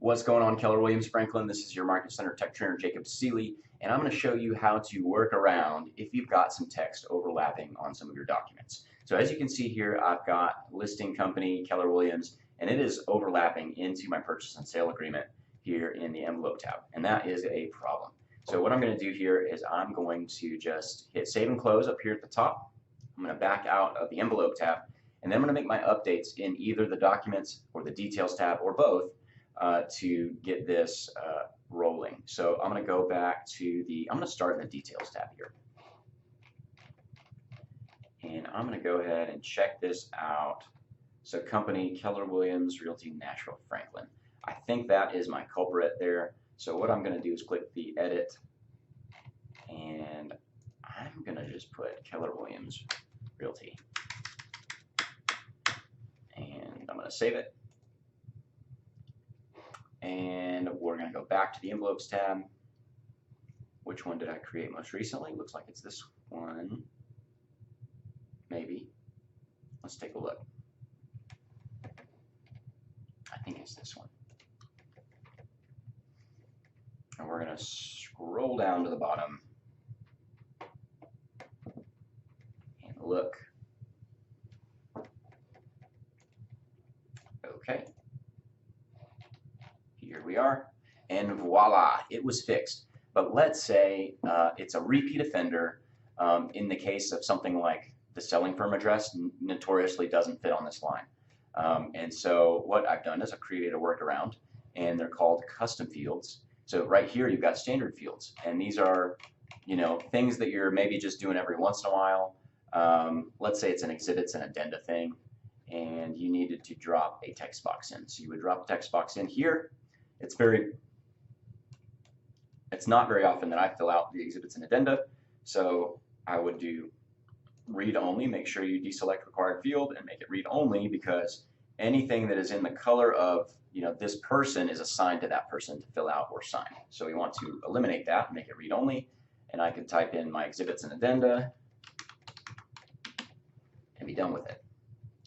What's going on, Keller Williams Franklin? This is your Market Center Tech Trainer Jacob Seeley, and I'm going to show you how to work around if you've got some text overlapping on some of your documents. So as you can see here, I've got listing company Keller Williams, and it is overlapping into my purchase and sale agreement here in the envelope tab, and that is a problem. So what I'm going to do here is I'm going to just hit save and close up here at the top. I'm going to back out of the envelope tab, and then I'm going to make my updates in either the documents or the details tab or both to get this rolling. So I'm going to go back to I'm going to start in the details tab here. And I'm going to go ahead and check this out. So company Keller Williams Realty Nashville Franklin. I think that is my culprit there. So what I'm going to do is click the edit, and I'm going to just put Keller Williams Realty. And I'm going to save it. And we're going to go back to the envelopes tab. Which one did I create most recently? Looks like it's this one. Maybe. Let's take a look. I think it's this one. And we're going to scroll down to the bottom and look. Okay. Here we are, and voila, it was fixed. But let's say it's a repeat offender. In the case of something like the selling firm address, notoriously doesn't fit on this line. And so what I've done is I've created a workaround, and they're called custom fields. So right here you've got standard fields, and these are, things that you're maybe just doing every once in a while. Let's say it's an exhibits and addenda thing, and you needed to drop a text box in. So you would drop the text box in here. It's not very often that I fill out the exhibits and addenda, so I would do read only. Make sure you deselect required field and make it read only, because anything that is in the color of this person is assigned to that person to fill out or sign. So we want to eliminate that and make it read only, and I can type in my exhibits and addenda and be done with it.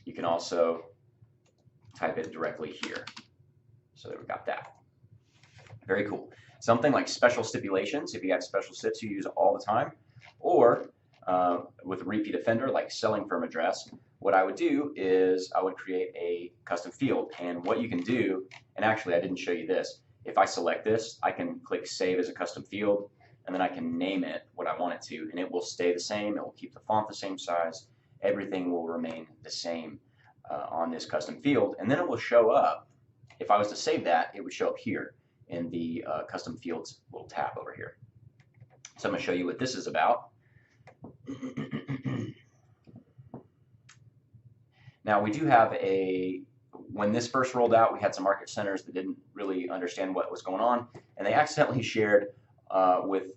You can also type it directly here. So there we got that. Very cool. Something like special stipulations, if you have special stips you use all the time, or with a repeat offender like selling firm address, what I would do is I would create a custom field. And what you can do, and actually I didn't show you this, if I select this, I can click save as a custom field, and then I can name it what I want it to, and it will stay the same. It will keep the font the same size. Everything will remain the same on this custom field, and then it will show up. If I was to save that, it would show up here in the custom fields little tab over here. So I'm going to show you what this is about. Now we do have when this first rolled out, we had some market centers that didn't really understand what was going on, and they accidentally shared with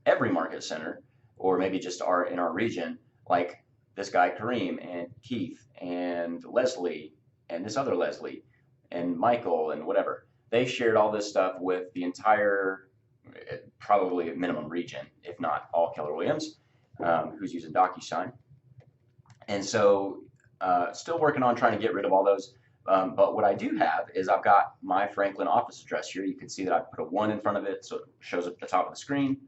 every market center, or maybe just in our region, like this guy Kareem and Keith and Leslie and this other Leslie and Michael and whatever. They shared all this stuff with the entire, probably minimum region, if not all Keller Williams, who's using DocuSign. And so still working on trying to get rid of all those. But what I do have is I've got my Franklin office address here. You can see that I put a 1 in front of it, so it shows up at the top of the screen.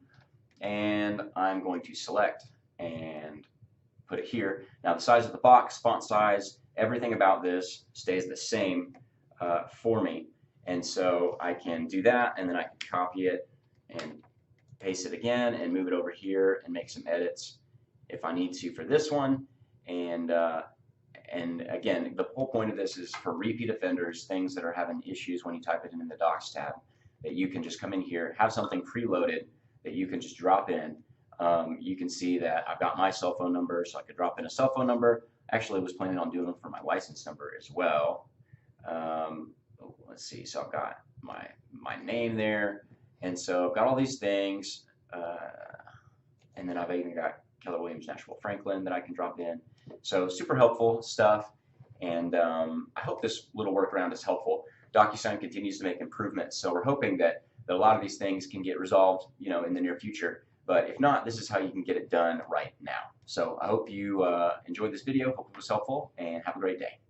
And I'm going to select and put it here. Now the size of the box, font size, everything about this stays the same for me. And so I can do that, and then I can copy it and paste it again and move it over here and make some edits if I need to for this one. And again, the whole point of this is for repeat offenders, things that are having issues when you type it in the Docs tab, that you can just come in here, have something preloaded that you can just drop in. You can see that I've got my cell phone number, so I could drop in a cell phone number. Actually, I was planning on doing it for my license number as well. Let's see, so I've got my name there, and so I've got all these things, and then I've even got Keller Williams Nashville Franklin that I can drop in. So super helpful stuff, and I hope this little workaround is helpful. DocuSign continues to make improvements, so we're hoping that a lot of these things can get resolved, in the near future. But if not, this is how you can get it done right now. So I hope you enjoyed this video, hope it was helpful, and have a great day.